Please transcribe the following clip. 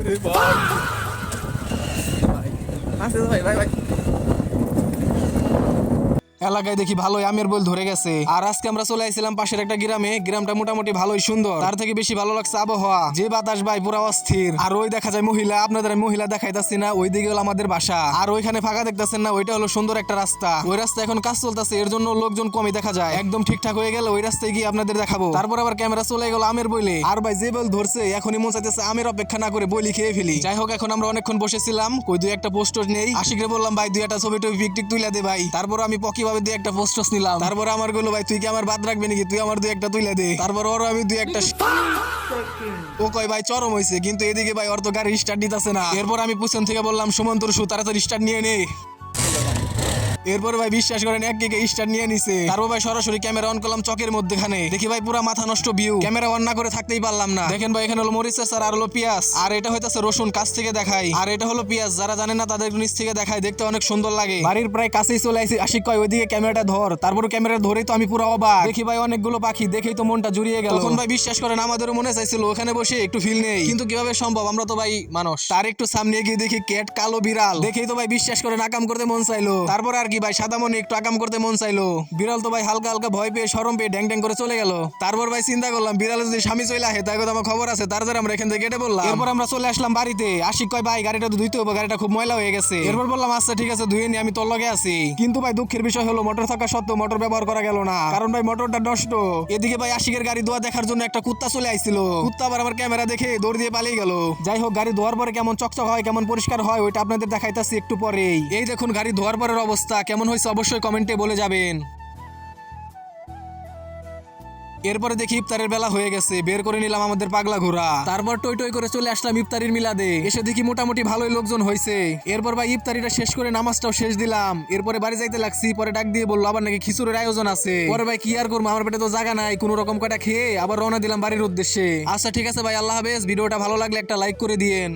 রে ভাই আসে ভাই ভাই ভাই এলাকায় দেখি ভালোই আমের বল ধরে গেছে। আর আজকে আমরা চলে আইছিলাম পাশের একটা গ্রামে। গ্রামটা মোটামুটি ভালোই সুন্দর, তার থেকে বেশি ভালো লাগছে আবহাওয়া, যে বাতাস ভাই পুরা অস্থির। আর ওই দেখা যায় মহিলা, আপনাদের আমি মহিলা দেখাইতাছি না, ওই দিকে হলো আমাদের বাসা। আর ওইখানে ফাঁকা দেখতেছেন না, ওইটা হলো সুন্দর একটা রাস্তা। ওই রাস্তা এখন কাজ চলতেছে, এর জন্য লোকজন কমই দেখা যায়। একদম ঠিকঠাক হয়ে গেলে ওই রাস্তায় গিয়ে আপনাদের দেখাবো। তারপর আবার ক্যামেরা চলে গেল আমের বইলে। আর ভাই যে বল ধরছে এখনই মন চাইতেছে আমের অপেক্ষা না করে বইলি খেয়ে ফেলি। যাই হোক, এখন আমরা অনেকক্ষণ বসেছিলাম, কই দুই একটা পোস্টার নেই। আশিকরে বললাম ভাই দুই একটা ছবি টবি পিকটিক তুইলা দে ভাই। তারপর আমি পকি ভাবে দুই একটা পোস্টার নিলাম। তারপর আমার গুলো ভাই তুই কি আমার বাদ রাখবি নাকি, তুই আমার দুই একটা তুইলা দে। তারপর ওর আমি দুই একটা ও কয় ভাই চরম হয়েছে, কিন্তু এদিকে ভাই ওর তো গাড়ি স্টার্ট দিতেছে না। এরপর আমি পিছন থেকে বললাম সুমন তোর শু তাড়াতাড়ি স্টার্ট নিয়ে নে। এরপর ভাই বিশ্বাস করেন এক দিকে স্টার্ট নিয়ে নিছে। তারপর ভাই সরাসরি ক্যামেরা অন করলাম চকের মধ্যখানে, দেখি ভাই পুরা মাথা নষ্ট ভিউ। ক্যামেরা অন না করে থাকতেই পারলাম না। দেখেন ভাই এখানে হলো মরিচ আচার আর হলো পেঁয়াজ, আর এটা হইতাছে রসুন কাছ থেকে দেখাই, আর এটা হলো পেঁয়াজ, যারা জানেন না তাদের নিচ থেকে দেখাই, দেখতে অনেক সুন্দর লাগে। বাড়ির প্রায় কাছেই চলে আইছি। আশিক কয় ওইদিকে ক্যামেরাটা ধর। তারপর ক্যামেরা ধরেই তো আমি পুরো অবাক, দেখি ভাই অনেকগুলো পাখি, দেখেই তো মনটা জুড়িয়ে গেল। তখন ভাই বিশ্বাস করেন আমাদেরও মনে চাইছিল ওখানে বসে একটু ফিল নেই, কিন্তু কিভাবে সম্ভব, আমরা তো ভাই মানুষ। তার একটু সামনে গিয়ে দেখি ক্যাট কালো বিড়াল, দেখেই তো ভাই বিশ্বাস করেন আকাম করতে মন চাইলো। তারপর আর কি ভাই সাদা মনে একটু আকাম করতে মন চাইলো। বিড়াল তো ভাই হালকা হালকা ভয় পেয়ে শরম পেয়ে ড্যাং ড্যাং করে চলে গেল। তারপর ভাই চিন্তা করলাম বিড়াল যদি স্বামী চলে আসে তাই কথা আমার খবর আছে, তার জন্য আমরা এখান থেকে কেটে বললাম। এরপর আমরা চলে আসলাম বাড়িতে। আশিক কয় ভাই গাড়িটা তো ধুইতে হবে, গাড়িটা খুব ময়লা হয়ে গেছে। এরপর বললাম আচ্ছা ঠিক আছে ধুয়ে নি, আমি তোর লগে আছি। কিন্তু ভাই দুঃখের বিষয় হলো মোটর থাকা সত্ত্বেও মোটর ব্যবহার করা গেল না, কারণ ভাই মোটরটা নষ্ট। এদিকে ভাই আশিকের গাড়ি ধোয়া দেখার জন্য একটা কুত্তা চলে আইছিল। কুত্তা আবার আমার ক্যামেরা দেখে দৌড় দিয়ে পালিয়ে গেল। যাই হোক, গাড়ি ধোয়ার পরে কেমন চকচক হয়, কেমন পরিষ্কার হয়, ওইটা আপনাদের দেখাইতাছি একটু পরেই। এই দেখুন গাড়ি ধোয়ার পরের অবস্থা কেমন হয়েছে অবশ্যই কমেন্টে বলে যাবেন। এরপরে দেখি ইফতারের বেলা হয়ে গেছে, বের করে নিলাম আমাদের পাগলা ঘোড়া। তারপর টই টই করে চলে আসলাম ইফতারির মিলাদে। এসে দেখি মোটামুটি ভালোই লোকজন হয়েছে। এরপর ভাই ইফতারিটা শেষ করে নামাজটাও শেষ দিলাম। এরপরে বাড়ি যাইতে লাগছি, পরে ডাক দিয়ে বললো আবার নাকি খিচুড়ির আয়োজন আছে। পরে ভাই কি আর করবো, আমার পেটে তো জায়গা নাই, কোন রকম কয়টা খেয়ে আবার রওনা দিলাম বাড়ির উদ্দেশ্যে। আচ্ছা ঠিক আছে ভাই, আল্লাহ হাফেজ। ভিডিওটা ভালো লাগলে একটা লাইক করে দিয়েন।